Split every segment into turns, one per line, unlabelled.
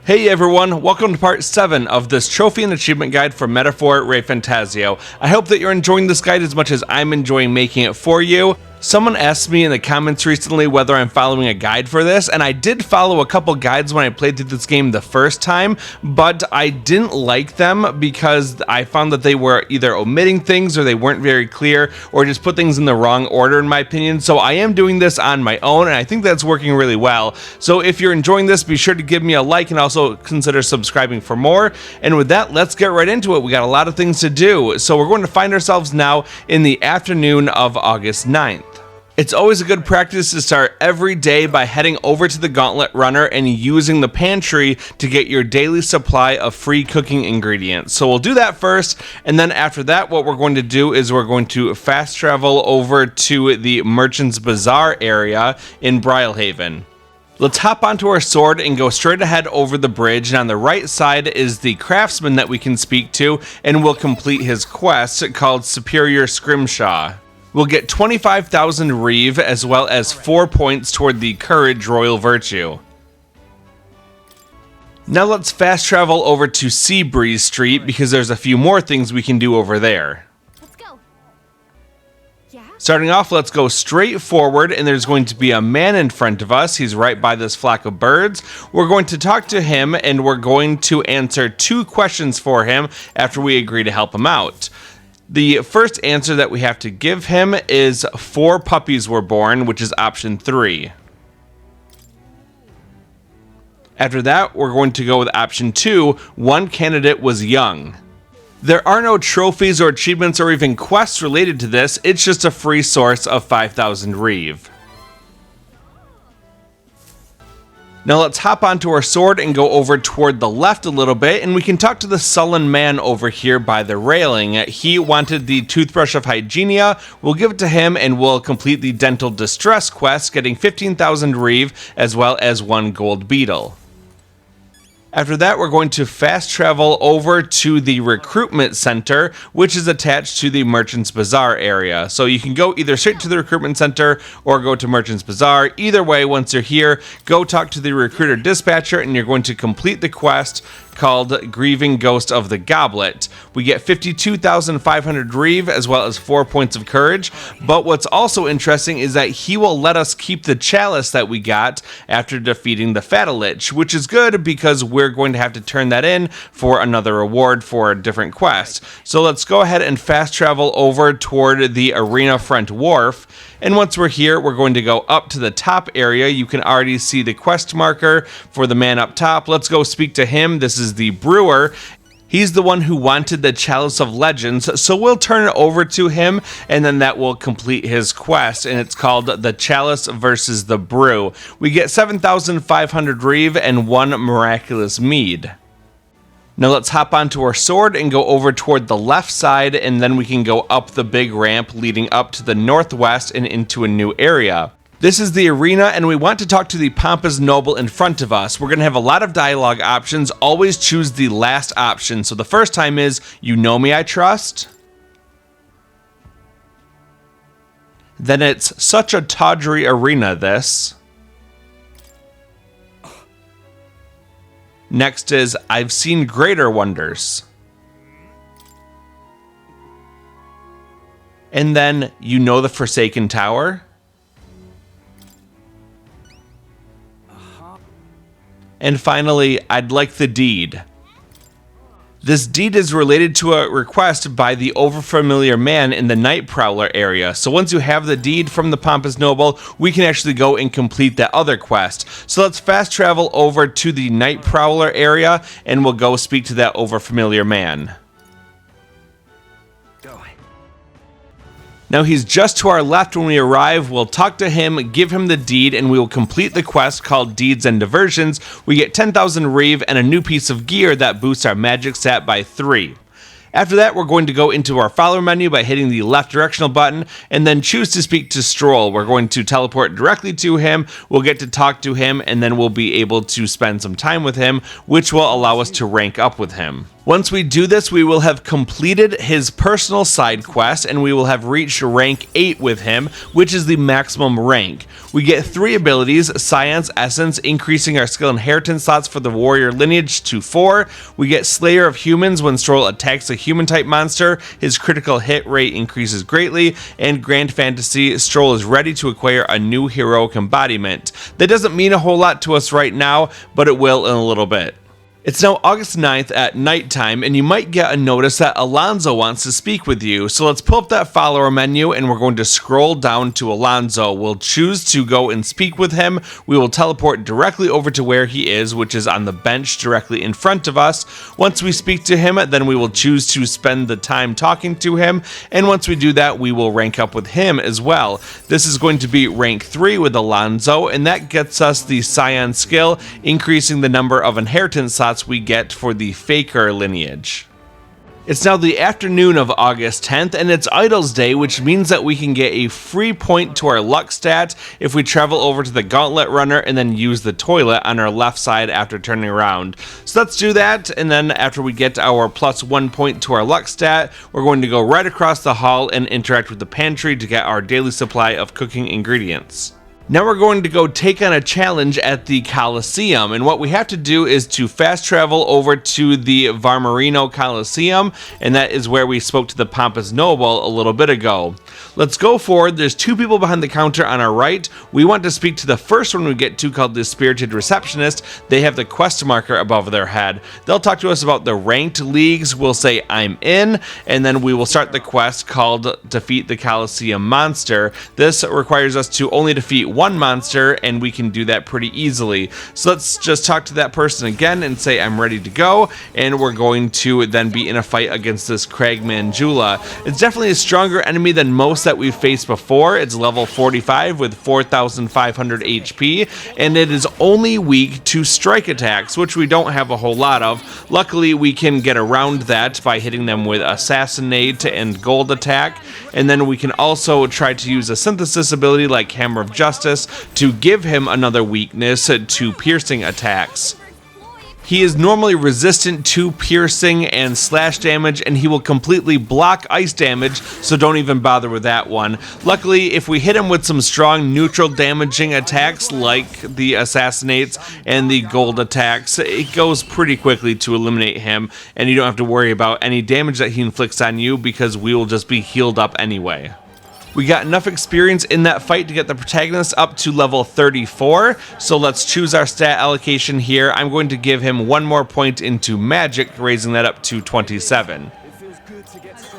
Hey everyone, welcome to part 7 of this trophy and achievement guide for Metaphor ReFantazio. I hope that you're enjoying this guide as much as I'm enjoying making it for you. Someone asked me in the comments recently whether I'm following a guide for this, and I did follow a couple guides when I played through this game the first time, but I didn't like them because I found that they were either omitting things or they weren't very clear or just put things in the wrong order in my opinion. So I am doing this on my own and I think that's working really well. So if you're enjoying this, be sure to give me a like and also consider subscribing for more. And with that, let's get right into it. We got a lot of things to do. So we're going to find ourselves now in the afternoon of August 9th. It's always a good practice to start every day by heading over to the Gauntlet Runner and using the pantry to get your daily supply of free cooking ingredients. So we'll do that first, and then after that what we're going to do is we're going to fast travel over to the Merchant's Bazaar area in Brylehaven. Let's hop onto our sword and go straight ahead over the bridge, and on the right side is the craftsman that we can speak to and we'll complete his quest called Superior Scrimshaw. We'll get 25,000 Reeve as well as 4 points toward the Courage Royal Virtue. Now let's fast travel over to Seabreeze Street because there's a few more things we can do over there.
Let's go. Yeah?
Starting off, let's go straight forward and there's going to be a man in front of us. He's right by this flock of birds. We're going to talk to him and we're going to answer 2 questions for him after we agree to help him out. The first answer that we have to give him is 4 puppies were born, which is option 3. After that, we're going to go with option 2, 1 candidate was young. There are no trophies or achievements or even quests related to this, it's just a free source of 5,000 Reeve. Now let's hop onto our sword and go over toward the left a little bit, and we can talk to the sullen man over here by the railing. He wanted the toothbrush of Hygienia. We'll give it to him and we'll complete the dental distress quest, getting 15,000 Reeve as well as 1 gold beetle. After that, we're going to fast travel over to the recruitment center, which is attached to the Merchant's Bazaar area. So you can go either straight to the recruitment center or go to Merchant's Bazaar. Either way, once you're here, go talk to the recruiter dispatcher and you're going to complete the quest called Grieving Ghost of the Goblet. We get 52,500 Reeve as well as 4 points of courage, but what's also interesting is that he will let us keep the chalice that we got after defeating the Fatalich, which is good because we're going to have to turn that in for another reward for a different quest. So let's go ahead and fast travel over toward the arena front wharf. And once we're here, we're going to go up to the top area. You can already see the quest marker for the man up top. Let's go speak to him. This is the brewer. He's the one who wanted the Chalice of Legends, so we'll turn it over to him, and then that will complete his quest, and it's called The Chalice versus the Brew. We get 7,500 Reeve and 1 miraculous mead. Now let's hop onto our sword and go over toward the left side, and then we can go up the big ramp leading up to the northwest and into a new area. This is the arena, and we want to talk to the pompous noble in front of us. We're going to have a lot of dialogue options. Always choose the last option. So the first time is, "You know me, I trust." Then it's, "Such a tawdry arena, this." Next is, "I've seen greater wonders." And then, "You know the Forsaken Tower?" And finally, "I'd like the deed." This deed is related to a request by the overfamiliar man in the Night Prowler area. So once you have the deed from the Pompous Noble, we can actually go and complete that other quest. So let's fast travel over to the Night Prowler area and we'll go speak to that overfamiliar man. Now he's just to our left when we arrive. We'll talk to him, give him the deed, and we will complete the quest called Deeds and Diversions. We get 10,000 Reeve and a new piece of gear that boosts our magic stat by 3. After that, we're going to go into our follower menu by hitting the left directional button and then choose to speak to Strohl. We're going to teleport directly to him, we'll get to talk to him, and then we'll be able to spend some time with him, which will allow us to rank up with him. Once we do this, we will have completed his personal side quest and we will have reached rank 8 with him, which is the maximum rank. We get 3 abilities, Science, Essence, increasing our skill inheritance slots for the warrior lineage to 4. We get Slayer of Humans when Strohl attacks a human type monster, his critical hit rate increases greatly, and Grand Fantasy, Strohl is ready to acquire a new heroic embodiment. That doesn't mean a whole lot to us right now, but it will in a little bit. It's now August 9th at nighttime, and you might get a notice that Alonzo wants to speak with you. So let's pull up that follower menu, and we're going to scroll down to Alonzo. We'll choose to go and speak with him. We will teleport directly over to where he is, which is on the bench directly in front of us. Once we speak to him, then we will choose to spend the time talking to him, and once we do that, we will rank up with him as well. This is going to be rank 3 with Alonzo, and that gets us the Scion skill, increasing the number of inheritance slots we get for the Faker lineage. It's now the afternoon of August 10th, and it's Idols Day, which means that we can get a free point to our luck stat if we travel over to the Gauntlet Runner and then use the toilet on our left side after turning around. So let's do that, and then after we get our +1 point to our luck stat, we're going to go right across the hall and interact with the pantry to get our daily supply of cooking ingredients. Now we're going to go take on a challenge at the Coliseum, and what we have to do is to fast travel over to the Varmarino Coliseum, and that is where we spoke to the Pompous Noble a little bit ago. Let's go forward. There's 2 people behind the counter on our right. We want to speak to the first one we get to, called the Spirited Receptionist. They have the quest marker above their head. They'll talk to us about the ranked leagues. We'll say I'm in, and then we will start the quest called Defeat the Coliseum Monster. This requires us to only defeat 1 monster, and we can do that pretty easily. So let's just talk to that person again and say I'm ready to go, and we're going to then be in a fight against this Cragman Jula. It's definitely a stronger enemy than most that we've faced before. It's level 45 with 4,500 HP, and it is only weak to strike attacks, which we don't have a whole lot of. Luckily, we can get around that by hitting them with Assassinate and Gold Attack, and then we can also try to use a synthesis ability like Hammer of Justice to give him another weakness to piercing attacks. He is normally resistant to piercing and slash damage, and he will completely block ice damage, so don't even bother with that one. Luckily, if we hit him with some strong neutral damaging attacks like the Assassinates and the Gold attacks, it goes pretty quickly to eliminate him, and you don't have to worry about any damage that he inflicts on you because we will just be healed up anyway. We got enough experience in that fight to get the protagonist up to level 34, so let's choose our stat allocation here. I'm going to give him 1 more point into magic, raising that up to 27.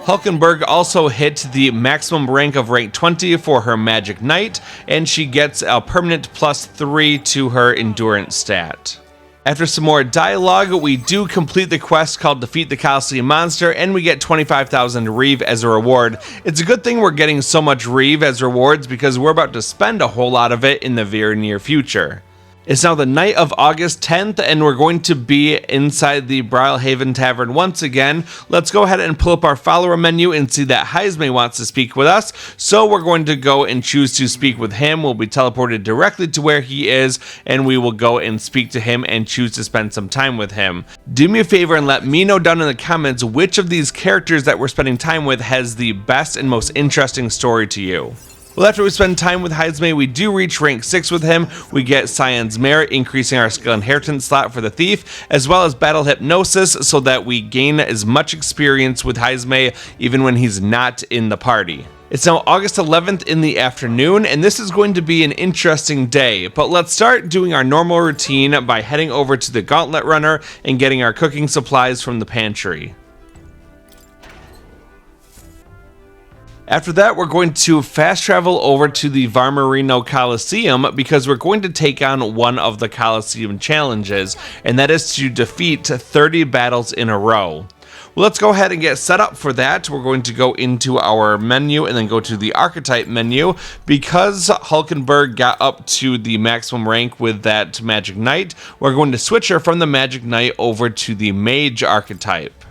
Hulkenberg also hit the maximum rank of rank 20 for her Magic Knight, and she gets a permanent +3 to her endurance stat. After some more dialogue, we do complete the quest called Defeat the Coliseum Monster, and we get 25,000 Reeve as a reward. It's a good thing we're getting so much Reeve as rewards because we're about to spend a whole lot of it in the very near future. It's now the night of August 10th, and we're going to be inside the Brilhaven Tavern once again. Let's go ahead and pull up our follower menu and see that Heismay wants to speak with us. So we're going to go and choose to speak with him. We'll be teleported directly to where he is, and we will go and speak to him and choose to spend some time with him. Do me a favor and let me know down in the comments which of these characters that we're spending time with has the best and most interesting story to you. Well, after we spend time with Heismay, we do reach rank 6 with him. We get Scion's Merit, increasing our skill inheritance slot for the Thief, as well as Battle Hypnosis, so that we gain as much experience with Heismay even when he's not in the party. It's now August 11th in the afternoon, and this is going to be an interesting day, but let's start doing our normal routine by heading over to the Gauntlet Runner and getting our cooking supplies from the pantry. After that, we're going to fast travel over to the Varmarino Coliseum because we're going to take on one of the Coliseum challenges, and that is to defeat 30 battles in a row. Well, let's go ahead and get set up for that. We're going to go into our menu and then go to the Archetype menu. Because Hulkenberg got up to the maximum rank with that Magic Knight, we're going to switch her from the Magic Knight over to the Mage Archetype.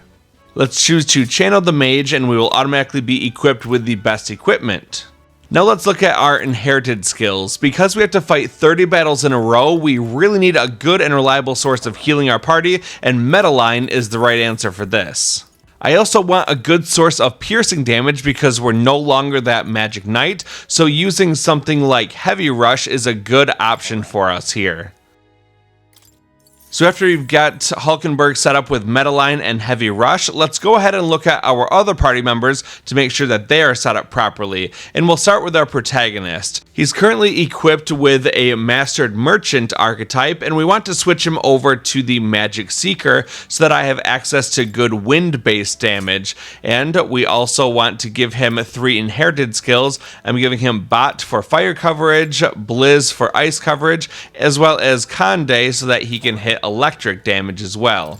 Let's choose to channel the mage and we will automatically be equipped with the best equipment. Now let's look at our inherited skills. Because we have to fight 30 battles in a row, we really need a good and reliable source of healing our party, and Metaline is the right answer for this. I also want a good source of piercing damage because we're no longer that magic knight, so using something like Heavy Rush is a good option for us here. So after you've got Hulkenberg set up with Metaline and Heavy Rush, let's go ahead and look at our other party members to make sure that they are set up properly. And we'll start with our protagonist. He's currently equipped with a Mastered Merchant archetype, and we want to switch him over to the Magic Seeker so that I have access to good wind-based damage. And we also want to give him 3 inherited skills. I'm giving him Bot for fire coverage, Blizz for ice coverage, as well as Conde so that he can hit electric damage as well.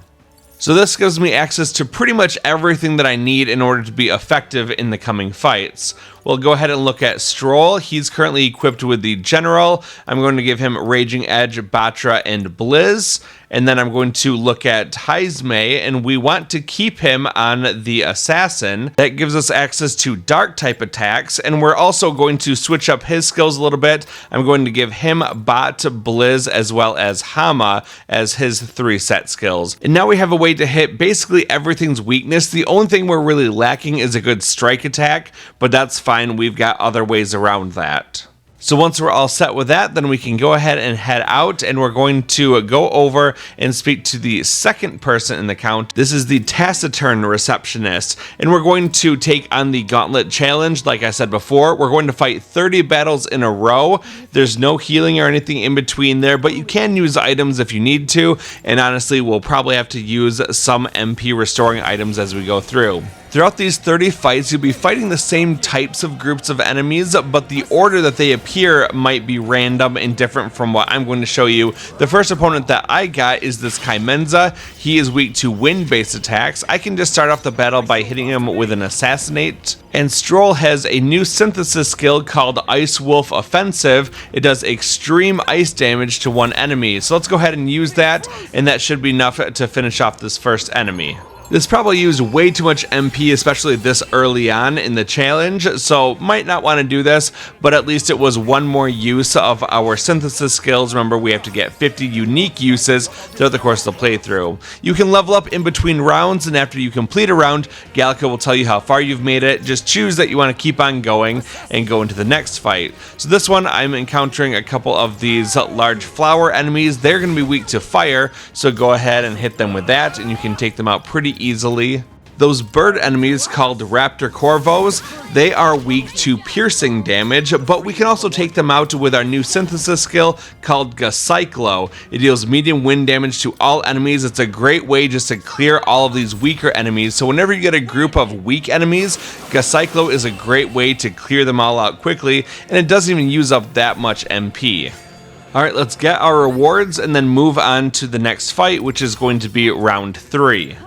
So this gives me access to pretty much everything that I need in order to be effective in the coming fights. We'll go ahead and look at Strohl. He's currently equipped with the General. I'm going to give him Raging Edge, Batra, and Blizz. And then I'm going to look at Heismay, and we want to keep him on the Assassin. That gives us access to Dark type attacks, and we're also going to switch up his skills a little bit. I'm going to give him Bot, Blizz, as well as Homo as his 3 set skills. And now we have a way to hit basically everything's weakness. The only thing we're really lacking is a good strike attack, but that's fine. We've got other ways around that. So once we're all set with that, then we can go ahead and head out, and we're going to go over and speak to the second person in the count. This is the Taciturn Receptionist, and we're going to take on the Gauntlet Challenge. Like I said before, we're going to fight 30 battles in a row. There's no healing or anything in between there, but you can use items if you need to, and honestly, we'll probably have to use some MP restoring items as we go through. Throughout these 30 fights, you'll be fighting the same types of groups of enemies, but the order that they appear might be random and different from what I'm going to show you. The first opponent that I got is this Kaimenza. He is weak to wind-based attacks. I can just start off the battle by hitting him with an Assassinate. And Strohl has a new synthesis skill called Ice Wolf Offensive. It does extreme ice damage to one enemy. So let's go ahead and use that, and that should be enough to finish off this first enemy. This probably used way too much MP, especially this early on in the challenge, so might not want to do this, but at least it was one more use of our synthesis skills. Remember, we have to get 50 unique uses throughout the course of the playthrough. You can level up in between rounds, and after you complete a round, Gallica will tell you how far you've made it. Just choose that you want to keep on going and go into the next fight. So this one, I'm encountering a couple of these large flower enemies. They're going to be weak to fire, so go ahead and hit them with that, and you can take them out pretty easily. Those bird enemies called Raptor Corvos, they are weak to piercing damage, but we can also take them out with our new synthesis skill called Gacyclo. It deals medium wind damage to all enemies. It's a great way just to clear all of these weaker enemies. So whenever you get a group of weak enemies, Gacyclo is a great way to clear them all out quickly, and it doesn't even use up that much MP. Alright, let's get our rewards and then move on to the next fight, which is going to be round 3.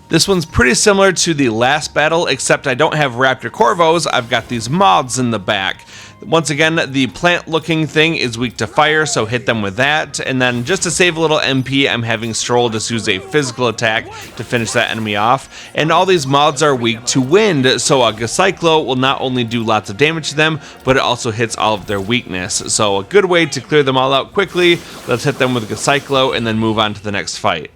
This one's pretty similar to the last battle, except I don't have Raptor Corvos, I've got these moths in the back. Once again, the plant-looking thing is weak to fire, so hit them with that. And then just to save a little MP, I'm having Strohl just use a physical attack to finish that enemy off. And all these moths are weak to wind, so a Gacyclo will not only do lots of damage to them, but it also hits all of their weakness. So a good way to clear them all out quickly. Let's hit them with Gacyclo and then move on to the next fight.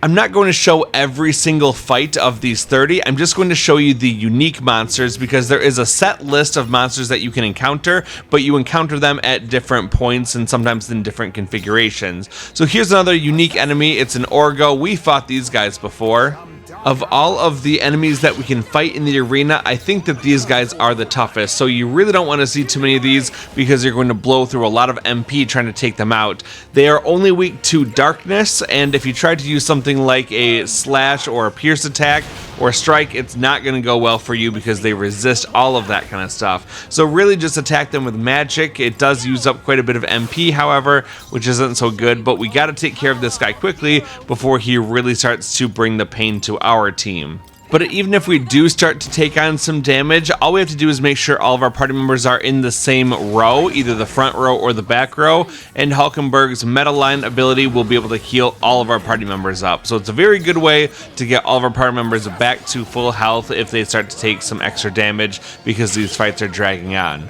I'm not going to show every single fight of these 30, I'm just going to show you the unique monsters because there is a set list of monsters that you can encounter, but you encounter them at different points and sometimes in different configurations. So here's another unique enemy, it's an Orgo. We fought these guys before. Of all of the enemies that we can fight in the arena, I think that these guys are the toughest, so you really don't want to see too many of these because you're going to blow through a lot of MP trying to take them out. They are only weak to darkness, and if you try to use something like a slash or a pierce attack or a strike, it's not going to go well for you because they resist all of that kind of stuff. So really just attack them with magic. It does use up quite a bit of MP, however, which isn't so good, but we got to take care of this guy quickly before he really starts to bring the pain to our team. But even if we do start to take on some damage, all we have to do is make sure all of our party members are in the same row, either the front row or the back row, and Hulkenberg's Meta Line ability will be able to heal all of our party members up. So it's a very good way to get all of our party members back to full health if they start to take some extra damage because these fights are dragging on.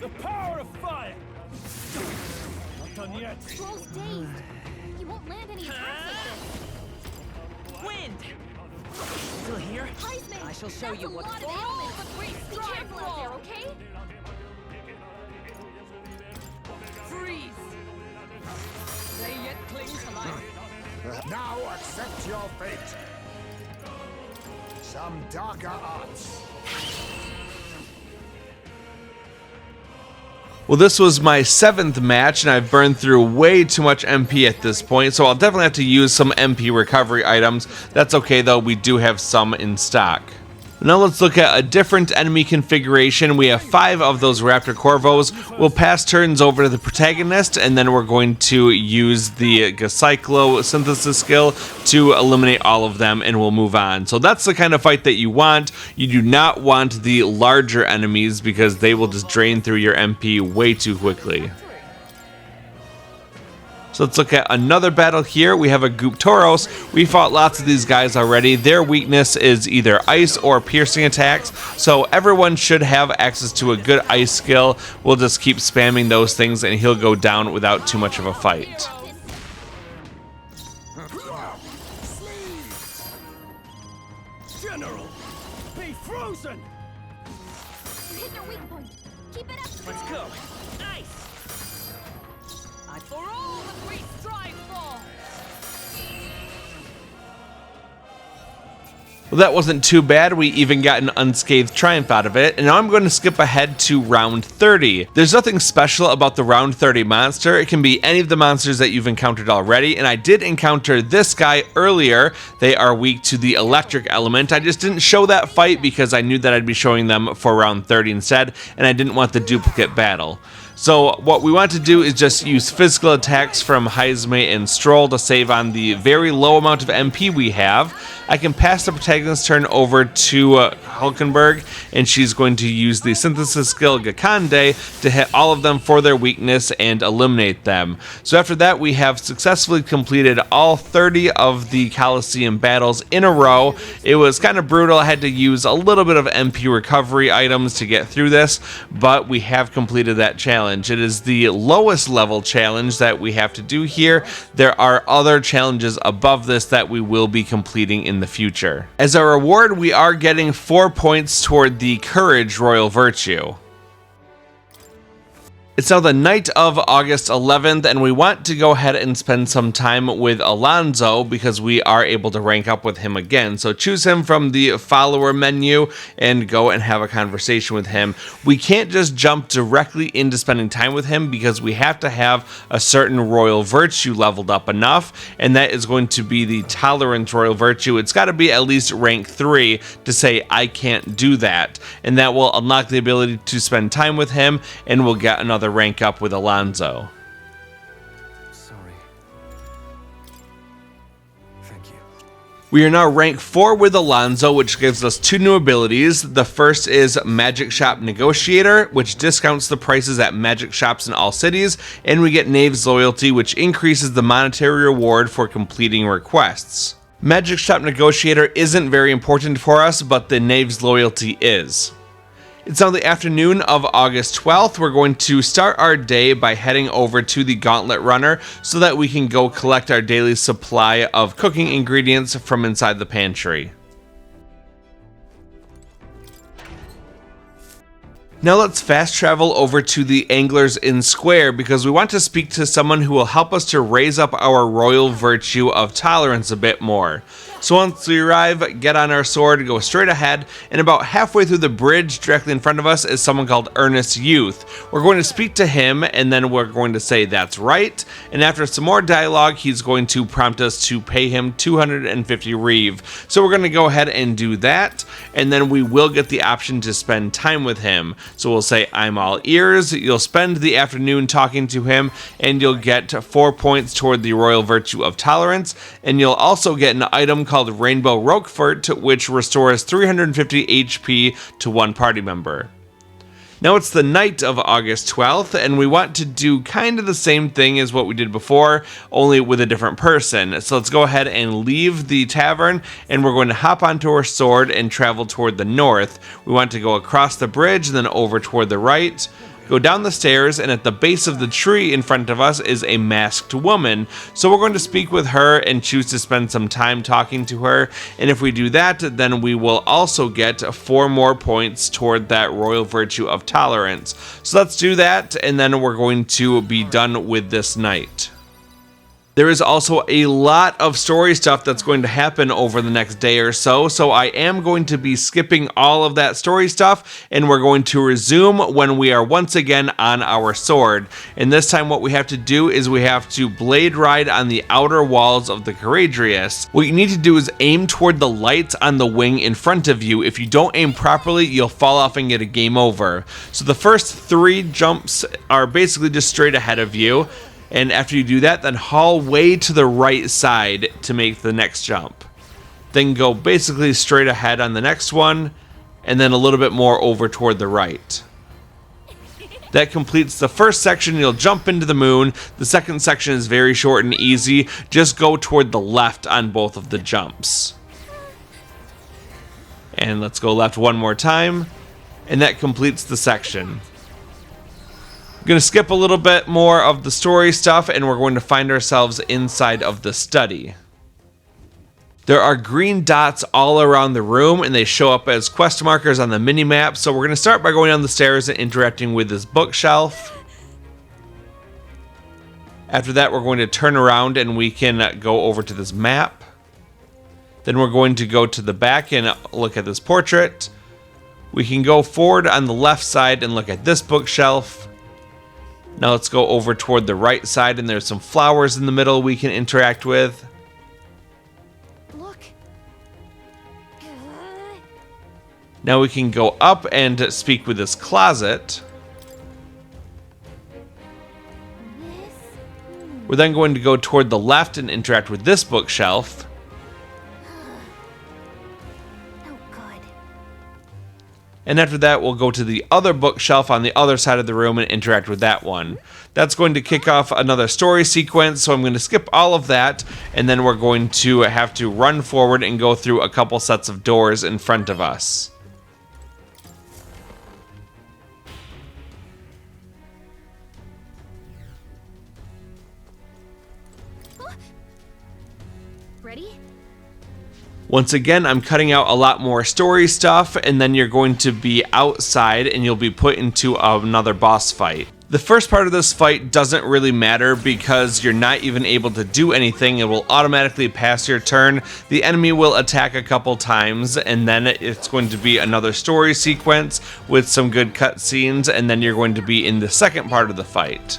The power of fire! Not done yet.
Strohl's dazed. He won't land any attacks like this.
Wind! Still here?
Heismay,
I shall show
that's
you
a
what
lot of
all
ailments.
the three
Be
strive
careful out there,
for.
okay?
Freeze! They yet cling to life.
Now accept your fate. Some darker arts.
Well, this was my 7th match, and I've burned through way too much MP at this point, so I'll definitely have to use some MP recovery items. That's okay, though, we do have some in stock. Now let's look at a different enemy configuration. We have 5 of those Raptor Corvos. We'll pass turns over to the protagonist, and then we're going to use the Cyclo synthesis skill to eliminate all of them, and we'll move on. So that's the kind of fight that you want. You do not want the larger enemies because they will just drain through your MP way too quickly. So let's look at another battle here. We have a Guptoros. We fought lots of these guys already. Their weakness is either ice or piercing attacks, so everyone should have access to a good ice skill. We'll just keep spamming those things and he'll go down without too much of a fight.
General, be frozen!
You hit their weak point. Keep it up.
Let's go. Nice! I for all the three strive for.
Well, that wasn't too bad. We even got an unscathed triumph out of it. And now I'm going to skip ahead to round 30. There's nothing special about the round 30 monster. It can be any of the monsters that you've encountered already. And I did encounter this guy earlier. They are weak to the electric element. I just didn't show that fight because I knew that I'd be showing them for round 30 instead. And I didn't want the duplicate battle. So what we want to do is just use physical attacks from Heismay and Strohl to save on the very low amount of MP we have. I can pass the protagonist's turn over to Hulkenberg, and she's going to use the synthesis skill Gakande to hit all of them for their weakness and eliminate them. So after that, we have successfully completed all 30 of the Coliseum battles in a row. It was kind of brutal. I had to use a little bit of MP recovery items to get through this, but we have completed that challenge. It is the lowest level challenge that we have to do here. There are other challenges above this that we will be completing in the future. As a reward, we are getting 4 points toward the Courage Royal Virtue. It's now the night of August 11th, and we want to go ahead and spend some time with Alonzo because we are able to rank up with him again. So choose him from the follower menu and go and have a conversation with him. We can't just jump directly into spending time with him because we have to have a certain royal virtue leveled up enough, and that is going to be the Tolerance Royal Virtue. It's got to be at least rank 3 to say I can't do that, and that will unlock the ability to spend time with him, and we'll get another rank up with Alonzo.
Sorry. Thank you.
We are now rank 4 with Alonzo, which gives us 2 new abilities. The first is Magic Shop Negotiator, which discounts the prices at magic shops in all cities, and we get Knave's Loyalty, which increases the monetary reward for completing requests. Magic Shop Negotiator isn't very important for us, but the Knave's Loyalty is. It's now the afternoon of August 12th. We're going to start our day by heading over to the Gauntlet Runner so that we can go collect our daily supply of cooking ingredients from inside the pantry. Now let's fast travel over to the Anglers Inn Square because we want to speak to someone who will help us to raise up our royal virtue of tolerance a bit more. So once we arrive, get on our sword, go straight ahead, and about halfway through the bridge directly in front of us is someone called Earnest Youth. We're going to speak to him, and then we're going to say that's right, and after some more dialogue, he's going to prompt us to pay him 250 reeve. So we're going to go ahead and do that, and then we will get the option to spend time with him. So we'll say, I'm all ears, you'll spend the afternoon talking to him, and you'll get 4 points toward the royal virtue of tolerance, and you'll also get an item called Rainbow Roquefort, which restores 350 HP to one party member. Now it's the night of August 12th, and we want to do kind of the same thing as what we did before, only with a different person. So let's go ahead and leave the tavern, and we're going to hop onto our sword and travel toward the north. We want to go across the bridge, then over toward the right, go down the stairs, and at the base of the tree in front of us is a masked woman. So we're going to speak with her and choose to spend some time talking to her. And if we do that, then we will also get 4 more points toward that royal virtue of tolerance. So let's do that, and then we're going to be done with this night. There is also a lot of story stuff that's going to happen over the next day or so, so I am going to be skipping all of that story stuff, and we're going to resume when we are once again on our sword. And this time what we have to do is we have to blade ride on the outer walls of the Charadrius. What you need to do is aim toward the lights on the wing in front of you. If you don't aim properly, you'll fall off and get a game over. So the first 3 jumps are basically just straight ahead of you. And after you do that, then haul way to the right side to make the next jump. Then go basically straight ahead on the next one, and then a little bit more over toward the right. That completes the first section. You'll jump into the moon. The second section is very short and easy. Just go toward the left on both of the jumps. And let's go left one more time. And that completes the section. I'm going to skip a little bit more of the story stuff, and we're going to find ourselves inside of the study. There are green dots all around the room, and they show up as quest markers on the mini-map. So we're going to start by going down the stairs and interacting with this bookshelf. After that, we're going to turn around and we can go over to this map. Then we're going to go to the back and look at this portrait. We can go forward on the left side and look at this bookshelf. Now let's go over toward the right side, and there's some flowers in the middle we can interact with.
Look.
Now we can go up and speak with this closet. We're then going to go toward the left and interact with this bookshelf.
Oh, good.
And after that, we'll go to the other bookshelf on the other side of the room and interact with that one. That's going to kick off another story sequence, so I'm going to skip all of that, and then we're going to have to run forward and go through a couple sets of doors in front of us.
Ready?
Once again, I'm cutting out a lot more story stuff, and then you're going to be outside and you'll be put into another boss fight. The first part of this fight doesn't really matter because you're not even able to do anything. It will automatically pass your turn. The enemy will attack a couple times, and then it's going to be another story sequence with some good cutscenes, and then you're going to be in the second part of the fight.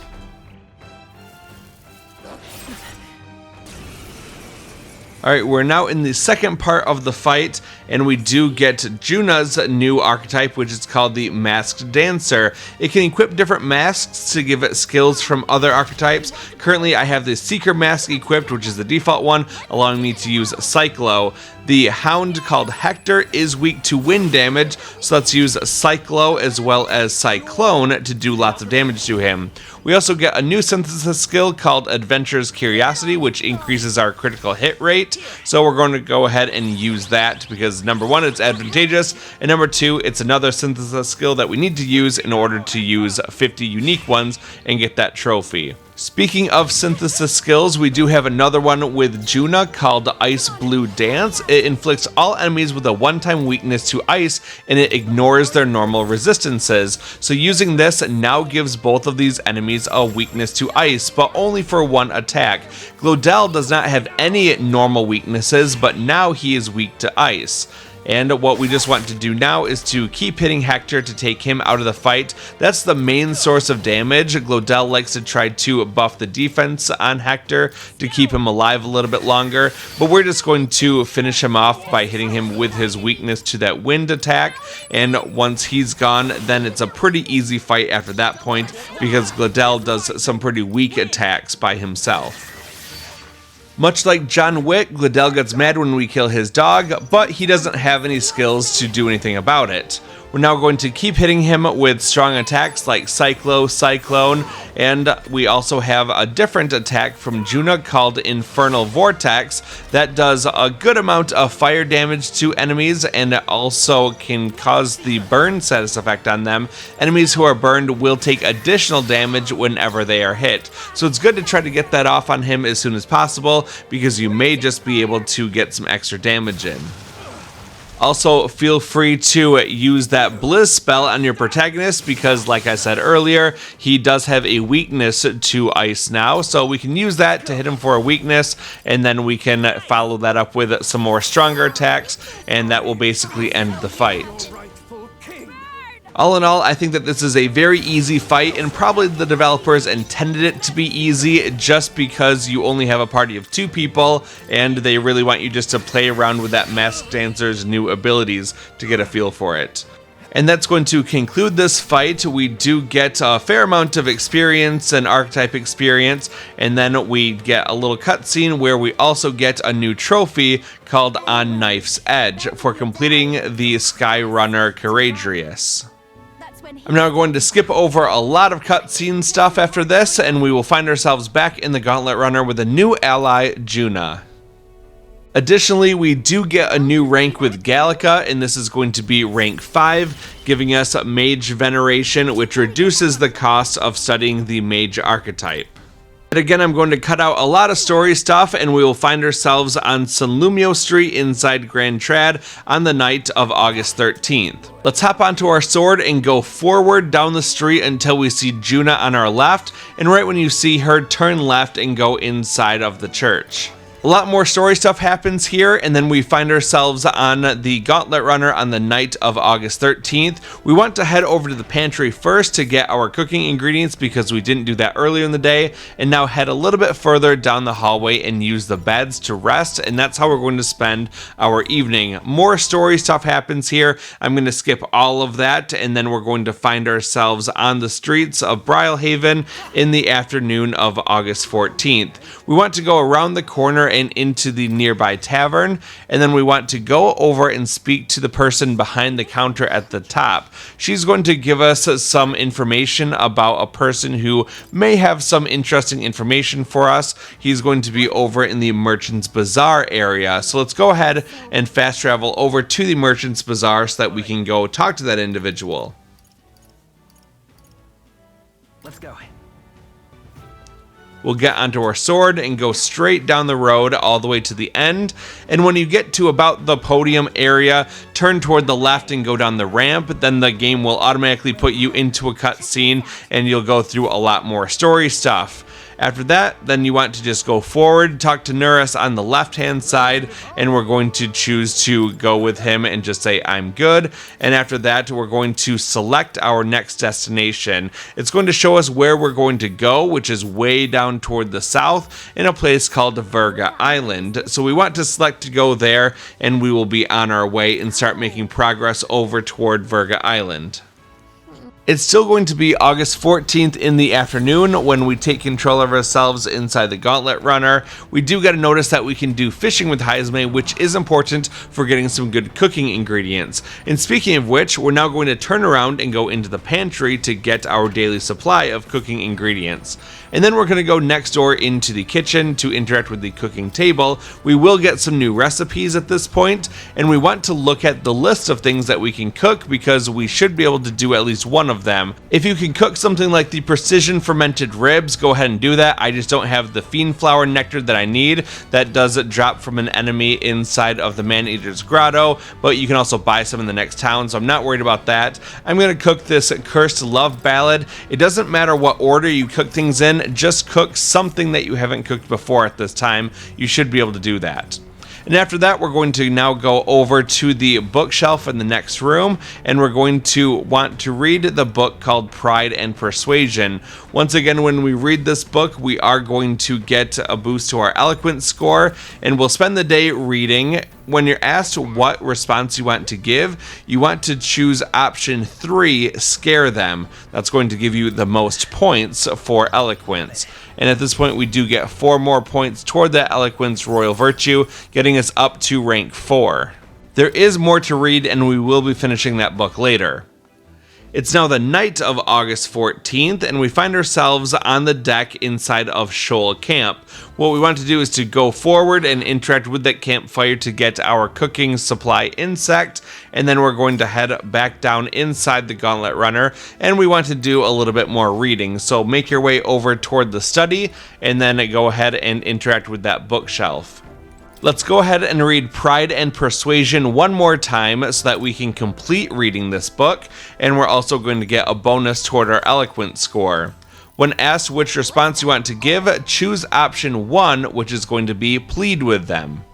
Alright, we're now in the second part of the fight, and we do get Juna's new archetype, which is called the Masked Dancer. It can equip different masks to give it skills from other archetypes. Currently, I have the Seeker mask equipped, which is the default one, allowing me to use Cyclo. The Hound called Hector is weak to wind damage, so let's use Cyclo as well as Cyclone to do lots of damage to him. We also get a new synthesis skill called Adventurer's Curiosity, which increases our critical hit rate. So we're going to go ahead and use that because number 1, it's advantageous, and number 2, it's another synthesis skill that we need to use in order to use 50 unique ones and get that trophy. Speaking of synthesis skills, we do have another one with Juna called Ice Blue Dance. It inflicts all enemies with a one-time weakness to ice, and it ignores their normal resistances. So using this now gives both of these enemies a weakness to ice, but only for one attack. Glodell does not have any normal weaknesses, but now he is weak to ice. And what we just want to do now is to keep hitting Hector to take him out of the fight. That's the main source of damage. Glodell likes to try to buff the defense on Hector to keep him alive a little bit longer, but we're just going to finish him off by hitting him with his weakness to that wind attack. And once he's gone, then it's a pretty easy fight after that point, because Glodell does some pretty weak attacks by himself. Much like John Wick, Glodell gets mad when we kill his dog, but he doesn't have any skills to do anything about it. We're now going to keep hitting him with strong attacks like Cyclone, and we also have a different attack from Juna called Infernal Vortex that does a good amount of fire damage to enemies, and it also can cause the burn status effect on them. Enemies who are burned will take additional damage whenever they are hit. So it's good to try to get that off on him as soon as possible, because you may just be able to get some extra damage in. Also, feel free to use that Blizz spell on your protagonist, because like I said earlier, he does have a weakness to ice now, so we can use that to hit him for a weakness, and then we can follow that up with some more stronger attacks, and that will basically end the fight. All in all, I think that this is a very easy fight, and probably the developers intended it to be easy just because you only have a party of 2 people, and they really want you just to play around with that Masked Dancer's new abilities to get a feel for it. And that's going to conclude this fight. We do get a fair amount of experience and archetype experience, and then we get a little cutscene where we also get a new trophy called On Knife's Edge for completing the Skyrunner Charadrius. I'm now going to skip over a lot of cutscene stuff after this, and we will find ourselves back in the Gauntlet Runner with a new ally, Juna. Additionally, we do get a new rank with Gallica, and this is going to be rank 5, giving us Mage Veneration, which reduces the cost of studying the Mage archetype. And again, I'm going to cut out a lot of story stuff, and we will find ourselves on Sunlumio Street inside Grand Trad on the night of August 13th. Let's hop onto our sword and go forward down the street until we see Juna on our left, and right when you see her, turn left and go inside of the church. A lot more story stuff happens here, and then we find ourselves on the Gauntlet Runner on the night of August 13th. We want to head over to the pantry first to get our cooking ingredients because we didn't do that earlier in the day, and now head a little bit further down the hallway and use the beds to rest, and that's how we're going to spend our evening. More story stuff happens here. I'm going to skip all of that, and then we're going to find ourselves on the streets of Brylehaven in the afternoon of August 14th. We want to go around the corner and into the nearby tavern, and then we want to go over and speak to the person behind the counter at the top. She's going to give us some information about a person who may have some interesting information for us. He's going to be over in the Merchant's Bazaar area, so let's go ahead and fast travel over to the Merchant's Bazaar so that we can go talk to that individual.
Let's go.
We'll get onto our sword and go straight down the road all the way to the end, and when you get to about the podium area, turn toward the left and go down the ramp. Then the game will automatically put you into a cutscene, and you'll go through a lot more story stuff. After that, then you want to just go forward, talk to Nuris on the left-hand side, and we're going to choose to go with him and just say, I'm good. And after that, we're going to select our next destination. It's going to show us where we're going to go, which is way down toward the south in a place called Virga Island. So we want to select to go there, and we will be on our way and start making progress over toward Virga Island. It's still going to be August 14th in the afternoon when we take control of ourselves inside the Gauntlet Runner. We do get to notice that we can do fishing with Heismay, which is important for getting some good cooking ingredients. And speaking of which, we're now going to turn around and go into the pantry to get our daily supply of cooking ingredients. And then we're going to go next door into the kitchen to interact with the cooking table. We will get some new recipes at this point, and we want to look at the list of things that we can cook because we should be able to do at least one of them. If you can cook something like the precision fermented ribs, go ahead and do that. I just don't have the fiend flower nectar that I need. That does drop from an enemy inside of the Man-Eater's Grotto, but you can also buy some in the next town, so I'm not worried about that. I'm going to cook this Cursed Love Ballad. It doesn't matter what order you cook things in, just cook something that you haven't cooked before at this time. You should be able to do that. And after that, we're going to now go over to the bookshelf in the next room, and we're going to want to read the book called Pride and Persuasion. Once again, when we read this book, we are going to get a boost to our Eloquence score, and we'll spend the day reading. When you're asked what response you want to give, you want to choose option 3, Scare Them. That's going to give you the most points for Eloquence. And at this point, we do get 4 more points toward that Eloquence Royal Virtue, getting us up to rank 4. There is more to read, and we will be finishing that book later. It's now the night of August 14th, and we find ourselves on the deck inside of Shoal Camp. What we want to do is to go forward and interact with that campfire to get our cooking supply insect, and then we're going to head back down inside the Gauntlet Runner, and we want to do a little bit more reading. So make your way over toward the study, and then go ahead and interact with that bookshelf. Let's go ahead and read Pride and Persuasion one more time so that we can complete reading this book, and we're also going to get a bonus toward our Eloquence score. When asked which response you want to give, choose option 1, which is going to be Plead with Them.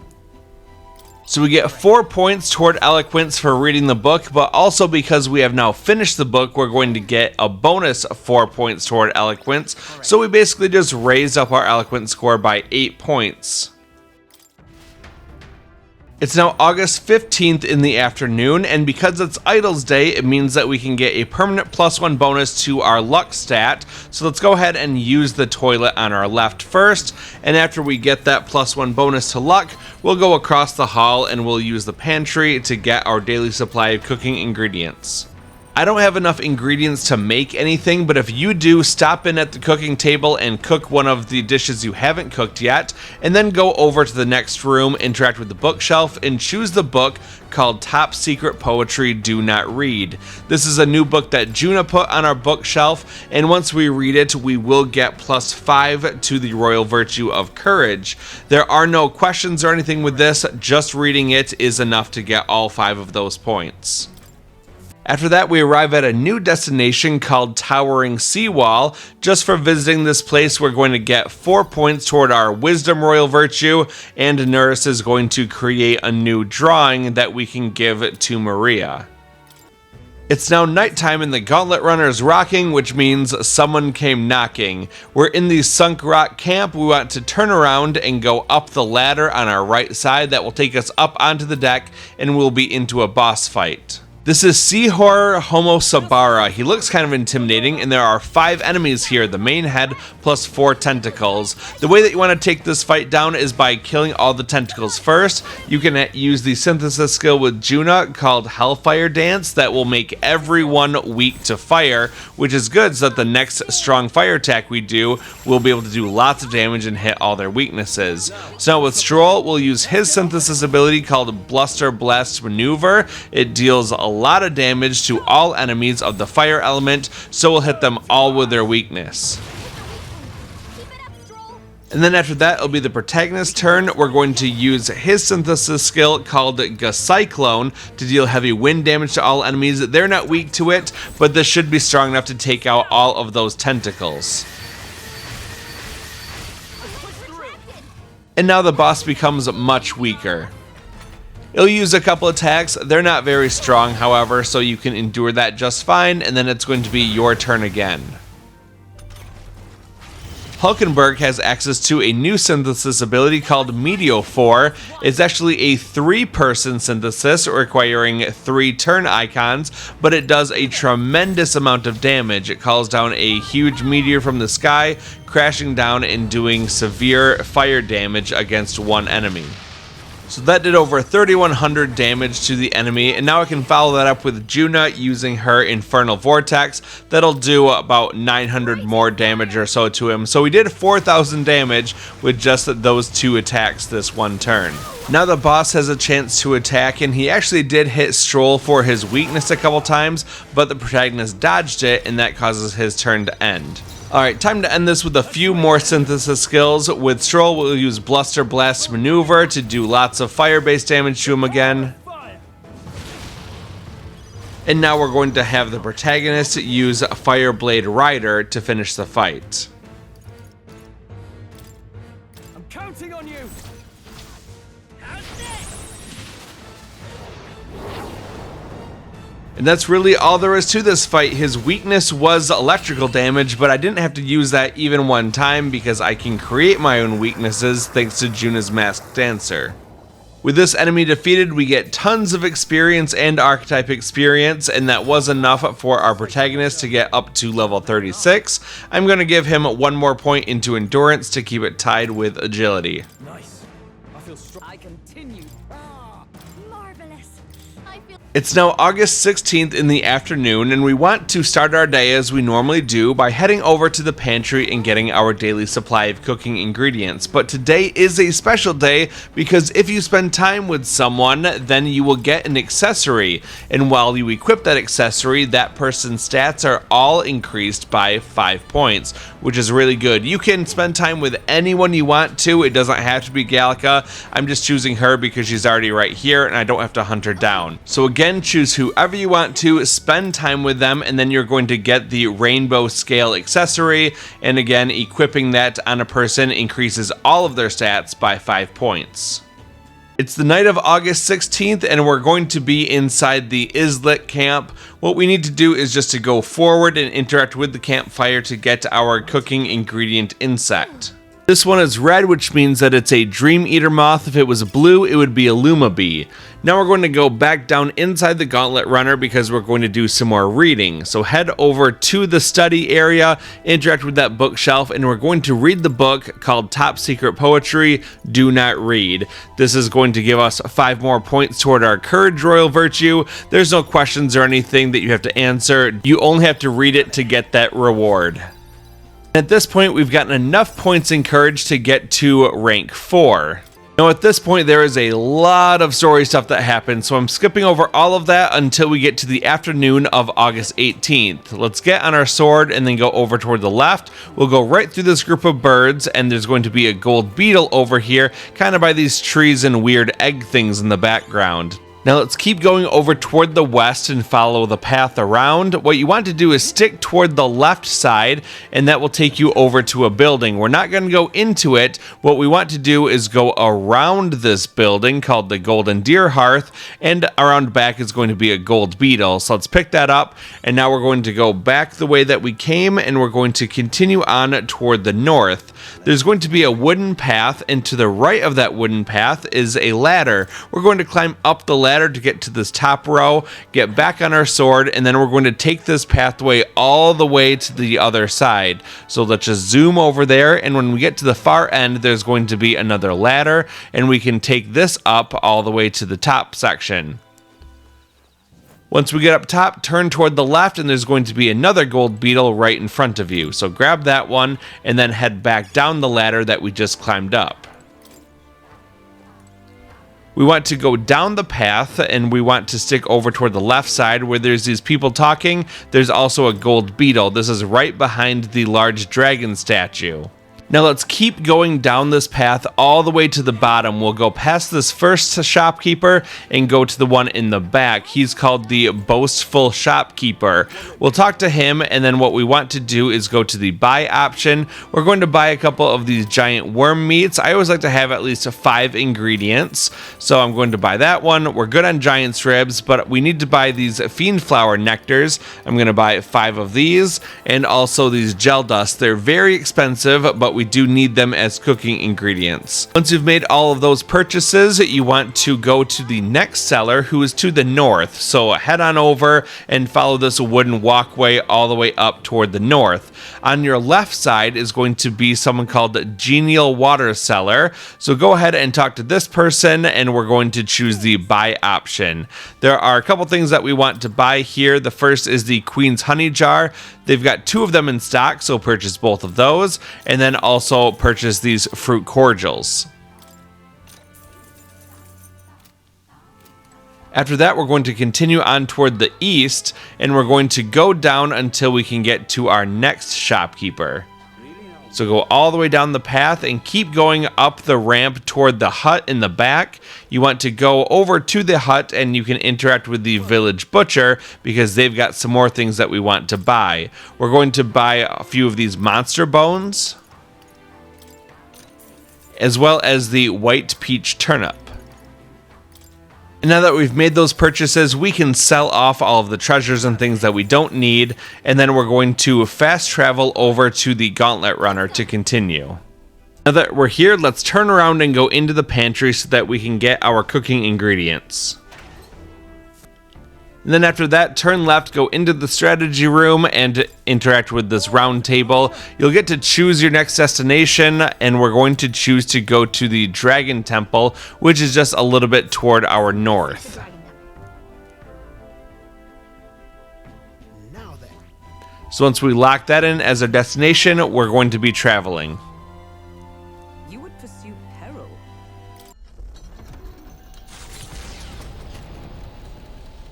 So we get 4 points toward Eloquence for reading the book, but also because we have now finished the book, we're going to get a bonus 4 points toward Eloquence. So we basically just raised up our Eloquence score by 8 points. It's now August 15th in the afternoon, and because it's Idols Day, it means that we can get a permanent +1 bonus to our luck stat. So let's go ahead and use the toilet on our left first, and after we get that +1 bonus to luck, we'll go across the hall and we'll use the pantry to get our daily supply of cooking ingredients. I don't have enough ingredients to make anything, but if you do, stop in at the cooking table and cook one of the dishes you haven't cooked yet, and then go over to the next room, interact with the bookshelf, and choose the book called Top Secret Poetry Do Not Read. This is a new book that Juna put on our bookshelf, and once we read it, we will get +5 to the Royal Virtue of Courage. There are no questions or anything with this, just reading it is enough to get all 5 of those points. After that, we arrive at a new destination called Towering Seawall. Just for visiting this place, we're going to get 4 points toward our Wisdom Royal Virtue, and Nurse is going to create a new drawing that we can give to Maria. It's now nighttime and the Gauntlet Runner is rocking, which means someone came knocking. We're in the Sunk Rock camp. We want to turn around and go up the ladder on our right side that will take us up onto the deck, and we'll be into a boss fight. This is Sea Horror Homo Sabara. He looks kind of intimidating, and there are 5 enemies here, the main head plus 4 tentacles. The way that you want to take this fight down is by killing all the tentacles first. You can use the synthesis skill with Juna called Hellfire Dance that will make everyone weak to fire, which is good so that the next strong fire attack we do will be able to do lots of damage and hit all their weaknesses. So now with Strohl, we'll use his synthesis ability called Bluster Blast Maneuver. It deals a lot of damage to all enemies of the fire element, so we'll hit them all with their weakness. And then after that, it'll be the protagonist's turn. We're going to use his synthesis skill called Cyclone to deal heavy wind damage to all enemies. They're not weak to it, but this should be strong enough to take out all of those tentacles. And now the boss becomes much weaker. It'll use a couple attacks. They're not very strong, however, so you can endure that just fine, and then it's going to be your turn again. Hulkenberg has access to a new synthesis ability called Meteophore. It's actually a 3-person synthesis requiring 3 turn icons, but it does a tremendous amount of damage. It calls down a huge meteor from the sky, crashing down and doing severe fire damage against one enemy. So that did over 3100 damage to the enemy, and now I can follow that up with Juna using her Infernal Vortex. That'll do about 900 more damage or so to him. So we did 4000 damage with just those 2 attacks this one turn. Now the boss has a chance to attack, and he actually did hit Strohl for his weakness a couple times, but the protagonist dodged it, and that causes his turn to end. Alright, time to end this with a few more synthesis skills. With Strohl, we'll use Bluster Blast Maneuver to do lots of fire-based damage to him again.
Fire.
And now we're going to have the protagonist use Fireblade Rider to finish the fight.
I'm counting on you.
And that's really all there is to this fight. His weakness was electrical damage, but I didn't have to use that even one time because I can create my own weaknesses thanks to Juna's Masked Dancer. With this enemy defeated, we get tons of experience and archetype experience, and that was enough for our protagonist to get up to level 36. I'm going to give him 1 more point into endurance to keep it tied with agility.
Nice. I feel strong.
I continue.
Marvelous. I feel
It's now August 16th in the afternoon, and we want to start our day as we normally do by heading over to the pantry and getting our daily supply of cooking ingredients. But today is a special day because if you spend time with someone, then you will get an accessory. And while you equip that accessory, that person's stats are all increased by 5 points, which is really good. You can spend time with anyone you want to. It doesn't have to be Gallica. I'm just choosing her because she's already right here and I don't have to hunt her down. So again, choose whoever you want to, spend time with them, and then you're going to get the rainbow scale accessory. And again, equipping that on a person increases all of their stats by 5 points. It's the night of August 16th, and we're going to be inside the Islet camp. What we need to do is just to go forward and interact with the campfire to get our cooking ingredient insect. This one is red, which means that it's a Dream Eater moth. If it was blue, it would be a Luma bee. Now we're going to go back down inside the Gauntlet Runner because we're going to do some more reading. So head over to the study area, interact with that bookshelf, and we're going to read the book called Top Secret Poetry, Do Not Read. This is going to give us 5 more points toward our Courage Royal Virtue. There's no questions or anything that you have to answer. You only have to read it to get that reward. At this point, we've gotten enough points in Courage to get to rank 4. Now at this point, there is a lot of story stuff that happens, so I'm skipping over all of that until we get to the afternoon of August 18th. Let's get on our sword and then go over toward the left. We'll go right through this group of birds, and there's going to be a gold beetle over here, kind of by these trees and weird egg things in the background. Now let's keep going over toward the west and follow the path around. What you want to do is stick toward the left side, and that will take you over to a building. We're not going to go into it. What we want to do is go around this building called the Golden Deer Hearth, and around back is going to be a gold beetle. So let's pick that up, and now we're going to go back the way that we came, and we're going to continue on toward the north. There's going to be a wooden path, and to the right of that wooden path is a ladder. We're going to climb up the ladder to get to this top row, get back on our sword, and then we're going to take this pathway all the way to the other side. So let's just zoom over there, and when we get to the far end, there's going to be another ladder, and we can take this up all the way to the top section. Once we get up top, turn toward the left, and there's going to be another gold beetle right in front of you. So grab that one, and then head back down the ladder that we just climbed up. We want to go down the path, and we want to stick over toward the left side where there's these people talking. There's also a gold beetle. This is right behind the large dragon statue. Now let's keep going down this path all the way to the bottom. We'll go past this first shopkeeper and go to the one in the back. He's called the Boastful Shopkeeper. We'll talk to him, and then what we want to do is go to the buy option. We're going to buy a couple of these giant worm meats. I always like to have at least 5 ingredients, so I'm going to buy that one. We're good on giant's ribs, but we need to buy these fiend flower nectars. I'm going to buy 5 of these, and also these gel dust. They're very expensive, but we do need them as cooking ingredients. Once you've made all of those purchases, you want to go to the next seller, who is to the north. So head on over and follow this wooden walkway all the way up toward the north. On your left side is going to be someone called Genial Water Seller. So go ahead and talk to this person, and we're going to choose the buy option. There are a couple things that we want to buy here. The first is the Queen's Honey Jar. They've got 2 of them in stock, so purchase both of those, and then also purchase these fruit cordials. After that, we're going to continue on toward the east, and we're going to go down until we can get to our next shopkeeper. So go all the way down the path and keep going up the ramp toward the hut in the back. You want to go over to the hut, and you can interact with the village butcher because they've got some more things that we want to buy. We're going to buy a few of these monster bones, as well as the white peach turnip. And now that we've made those purchases, we can sell off all of the treasures and things that we don't need, and then we're going to fast travel over to the Gauntlet Runner to continue. Now that we're here, let's turn around and go into the pantry so that we can get our cooking ingredients. And then after that, turn left, go into the strategy room and interact with this round table. You'll get to choose your next destination, and we're going to choose to go to the Dragon Temple, which is just a little bit toward our north.
Now then.
So once we lock that in as our destination, we're going to be traveling.
You would pursue peril.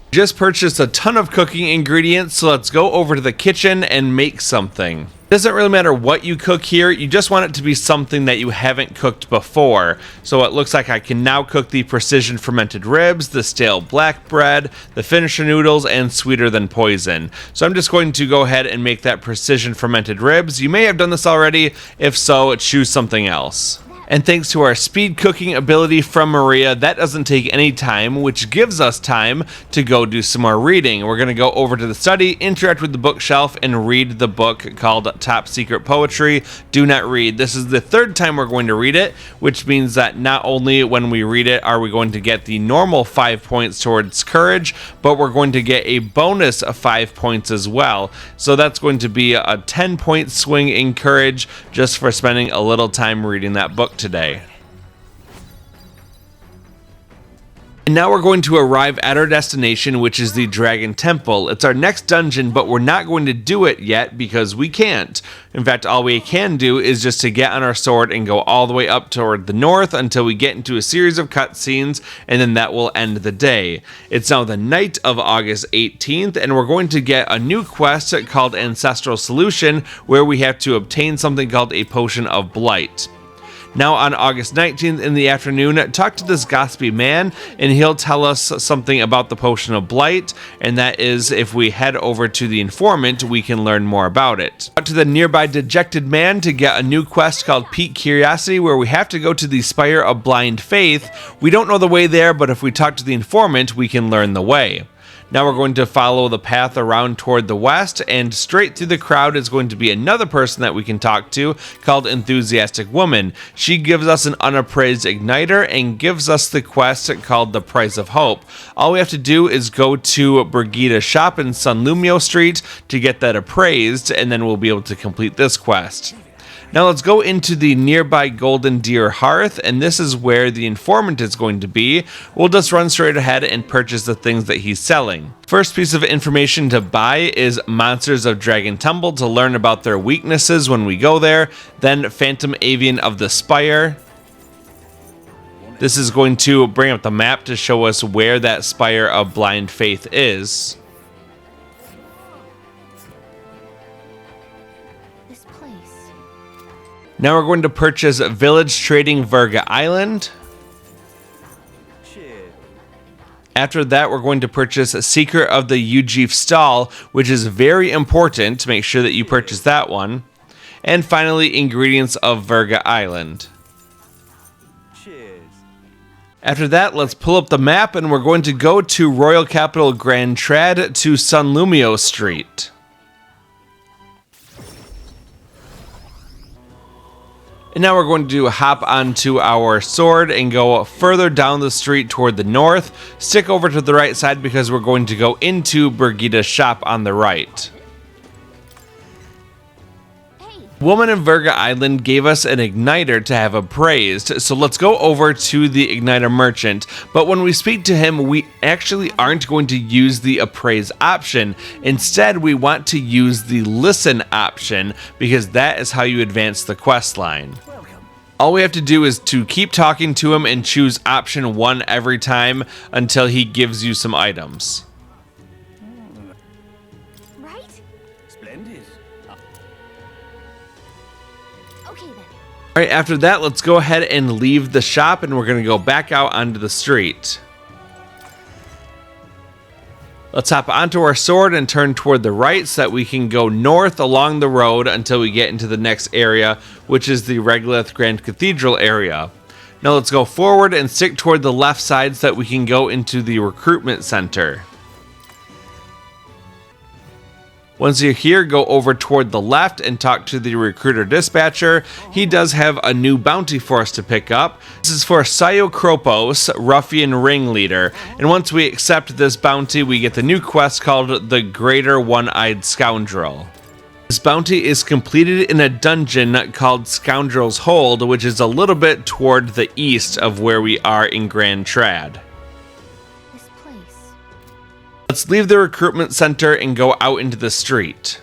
Just purchased a ton of cooking ingredients, so let's go over to the kitchen and make something. It doesn't really matter what you cook here, you just want it to be something that you haven't cooked before. So it looks like I can now cook the precision fermented ribs, the stale black bread, the finisher noodles, and sweeter than poison. So I'm just going to go ahead and make that precision fermented ribs. You may have done this already. If so, choose something else. And thanks to our speed cooking ability from Maria, that doesn't take any time, which gives us time to go do some more reading. We're going to go over to the study, interact with the bookshelf, and read the book called Top Secret Poetry. Do not read. This is the 3rd time we're going to read it, which means that not only when we read it are we going to get the normal 5 points towards courage, but we're going to get a bonus of 5 points as well. So that's going to be a 10-point swing in courage just for spending a little time reading that book today. And now we're going to arrive at our destination, which is the Dragon Temple. It's our next dungeon, but we're not going to do it yet because we can't. In fact, all we can do is just to get on our sword and go all the way up toward the north until we get into a series of cutscenes, and then that will end the day. It's now the night of August 18th, and we're going to get a new quest called Ancestral Solution, where we have to obtain something called a Potion of Blight. Now on August 19th in the afternoon, talk to this gossipy man, and he'll tell us something about the Potion of Blight, and that is if we head over to the informant, we can learn more about it. Talk to the nearby dejected man to get a new quest called Peak Curiosity, where we have to go to the Spire of Blind Faith. We don't know the way there, but if we talk to the informant, we can learn the way. Now we're going to follow the path around toward the west, and straight through the crowd is going to be another person that we can talk to called Enthusiastic Woman. She gives us an unappraised igniter and gives us the quest called The Price of Hope. All we have to do is go to Brigida's shop in Sunlumio Street to get that appraised, and then we'll be able to complete this quest. Now let's go into the nearby Golden Deer Hearth, and this is where the informant is going to be. We'll just run straight ahead and purchase the things that he's selling. First piece of information to buy is Monsters of Dragon Temple to learn about their weaknesses when we go there. Then Phantom Avian of the Spire. This is going to bring up the map to show us where that Spire of Blind Faith is. Now we're going to purchase Village Trading Verga Island. After that, we're going to purchase Secret of the Ujif Stall, which is very important to make sure that you purchase that one. And finally, Ingredients of Verga Island. After that, let's pull up the map, and we're going to go to Royal Capital Grand Trad to Sunlumio Street. And now we're going to hop onto our sword and go further down the street toward the north. Stick over to the right side because we're going to go into Brigida's shop on the right. Woman in Verga Island gave us an igniter to have appraised, so let's go over to the igniter merchant. But when we speak to him, we actually aren't going to use the appraise option. Instead, we want to use the listen option because that is how you advance the quest line. All we have to do is to keep talking to him and choose option 1 every time until he gives you some items.
Right?
Splendid.
Okay then.
Alright, after that, let's go ahead and leave the shop and we're going to go back out onto the street. Let's hop onto our sword and turn toward the right so that we can go north along the road until we get into the next area, which is the Regolith Grand Cathedral area. Now let's go forward and stick toward the left side so that we can go into the recruitment center. Once you're here, go over toward the left and talk to the recruiter dispatcher. He does have a new bounty for us to pick up. This is for Psyocropos, Ruffian Ringleader. And once we accept this bounty, we get the new quest called the Greater One-Eyed Scoundrel. This bounty is completed in a dungeon called Scoundrel's Hold, which is a little bit toward the east of where we are in Grand Trad.
This place.
Let's leave the recruitment center and go out into the street.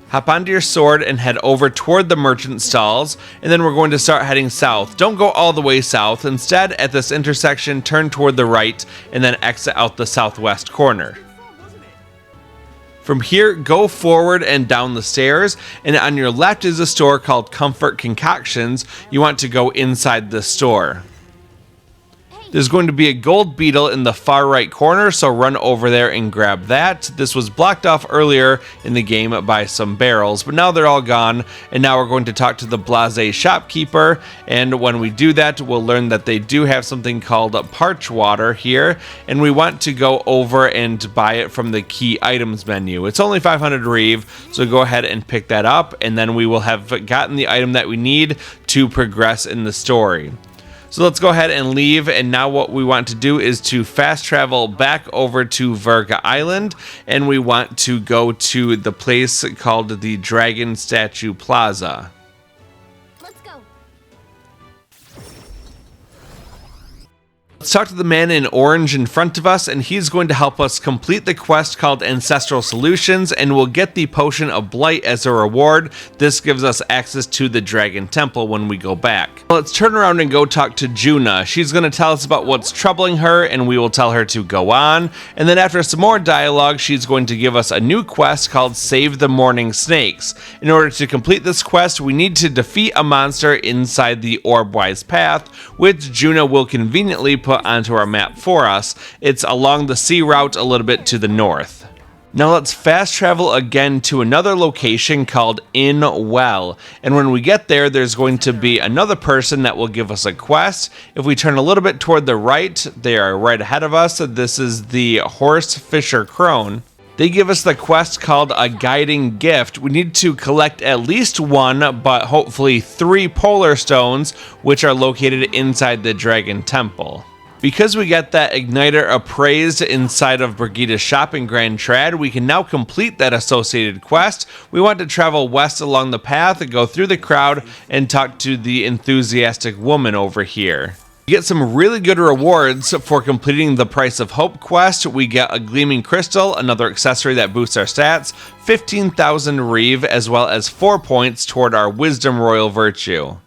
Hop onto your sword and head over toward the merchant stalls, and then we're going to start heading south. Don't go all the way south. Instead, at this intersection, turn toward the right and then exit out the southwest corner. From here, go forward and down the stairs, and on your left is a store called Comfort Concoctions. You want to go inside this store. There's going to be a gold beetle in the far right corner, so run over there and grab that. This was blocked off earlier in the game by some barrels, but now they're all gone, and now we're going to talk to the blasé shopkeeper, and when we do that, we'll learn that they do have something called parch water here, and we want to go over and buy it from the key items menu. It's only 500 reeve, so go ahead and pick that up, and then we will have gotten the item that we need to progress in the story. So let's go ahead and leave, and now what we want to do is to fast travel back over to Verga Island, and we want to go to the place called the Dragon Statue Plaza.
Let's go.
Let's talk to the man in orange in front of us, and he's going to help us complete the quest called Ancestral Solutions, and we'll get the Potion of Blight as a reward. This gives us access to the Dragon Temple when we go back. Let's turn around and go talk to Juna. She's going to tell us about what's troubling her, and we will tell her to go on. And then after some more dialogue, she's going to give us a new quest called Save the Morning Snakes. In order to complete this quest, we need to defeat a monster inside the Orbwise Path, which Juna will conveniently put onto our map for us. It's along the sea route a little bit to the north. Now let's fast travel again to another location called In Well, and when we get there, there's going to be another person that will give us a quest. If we turn a little bit toward the right, they are right ahead of us. This is the Horse Fisher Crone. They give us the quest called A Guiding Gift. We need to collect at least one, but hopefully 3 polar stones, which are located inside the Dragon Temple. Because we get that igniter appraised inside of Brigida's shop in Grand Trad, we can now complete that associated quest. We want to travel west along the path and go through the crowd and talk to the enthusiastic woman over here. We get some really good rewards for completing the Price of Hope quest. We get a Gleaming Crystal, another accessory that boosts our stats, 15,000 reeve, as well as 4 points toward our Wisdom Royal Virtue.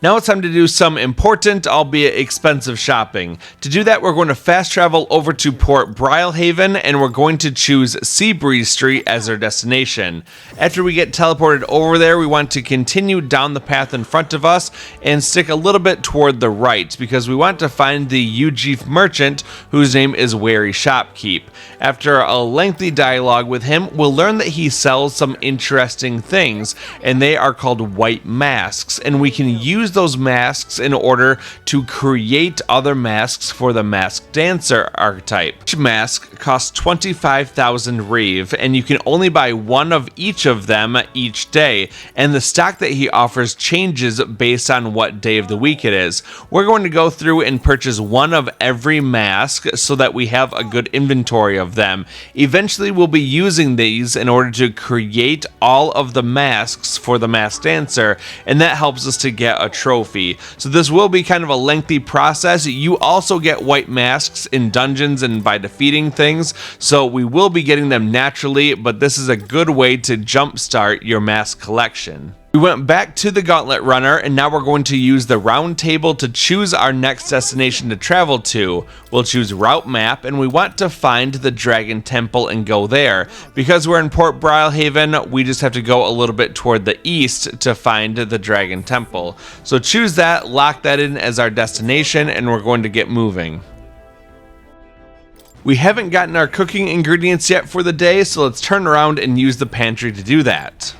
Now it's time to do some important, albeit expensive shopping. To do that, we're going to fast travel over to Port Brilehaven, and we're going to choose Seabreeze Street as our destination. After we get teleported over there, we want to continue down the path in front of us and stick a little bit toward the right, because we want to find the Ujif merchant, whose name is Wary Shopkeep. After a lengthy dialogue with him, we'll learn that he sells some interesting things, and they are called white masks, and we can use use those masks in order to create other masks for the Masked Dancer archetype. Each mask costs 25,000 Reeve, and you can only buy one of each of them each day, and the stock that he offers changes based on what day of the week it is. We're going to go through and purchase one of every mask so that we have a good inventory of them. Eventually we'll be using these in order to create all of the masks for the Masked Dancer, and that helps us to get a trophy. So this will be kind of a lengthy process. You also get white masks in dungeons and by defeating things, so we will be getting them naturally, but this is a good way to jumpstart your mask collection. We went back to the Gauntlet Runner, and now we're going to use the round table to choose our next destination to travel to. We'll choose Route Map, and we want to find the Dragon Temple and go there. Because we're in Port Brilehaven, we just have to go a little bit toward the east to find the Dragon Temple. So choose that, lock that in as our destination, and we're going to get moving. We haven't gotten our cooking ingredients yet for the day, so let's turn around and use the pantry to do that.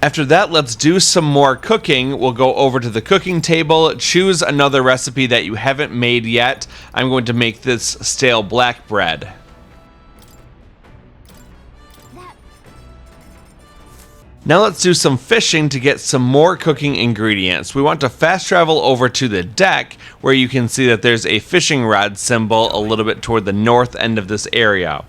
After that, let's do some more cooking. We'll go over to the cooking table, choose another recipe that you haven't made yet. I'm going to make this stale black bread. Now let's do some fishing to get some more cooking ingredients. We want to fast travel over to the deck where you can see that there's a fishing rod symbol a little bit toward the north end of this area.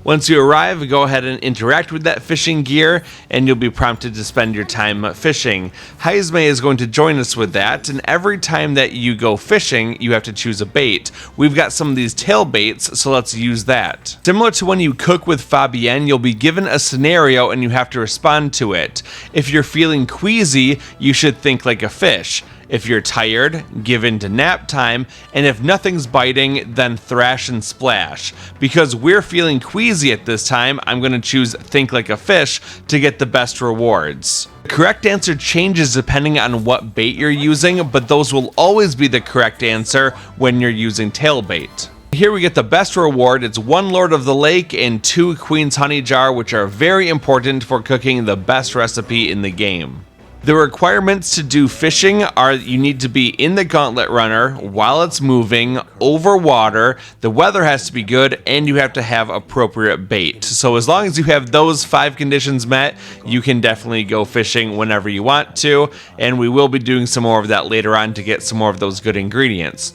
Once you arrive, go ahead and interact with that fishing gear, and you'll be prompted to spend your time fishing. Heismay is going to join us with that, and every time that you go fishing, you have to choose a bait. We've got some of these tail baits, so let's use that. Similar to when you cook with Fabienne, you'll be given a scenario and you have to respond to it. If you're feeling queasy, you should think like a fish. If you're tired, give in to nap time, and if nothing's biting, then thrash and splash. Because we're feeling queasy at this time, I'm going to choose think like a fish to get the best rewards. The correct answer changes depending on what bait you're using, but those will always be the correct answer when you're using tail bait. Here we get the best reward. It's 1 Lord of the Lake and 2 Queen's Honey Jar, which are very important for cooking the best recipe in the game. The requirements to do fishing are you need to be in the Gauntlet Runner while it's moving, over water, the weather has to be good, and you have to have appropriate bait. So as long as you have those 5 conditions met, you can definitely go fishing whenever you want to, and we will be doing some more of that later on to get some more of those good ingredients.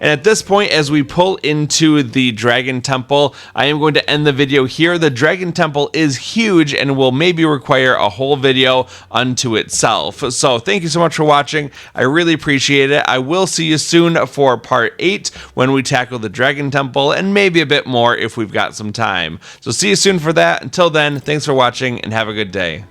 And at this point, as we pull into the Dragon Temple, I am going to end the video here. The Dragon Temple is huge and will maybe require a whole video unto itself. So thank you so much for watching. I really appreciate it. I will see you soon for part 8 when we tackle the Dragon Temple, and maybe a bit more if we've got some time. So see you soon for that. Until then, thanks for watching and have a good day.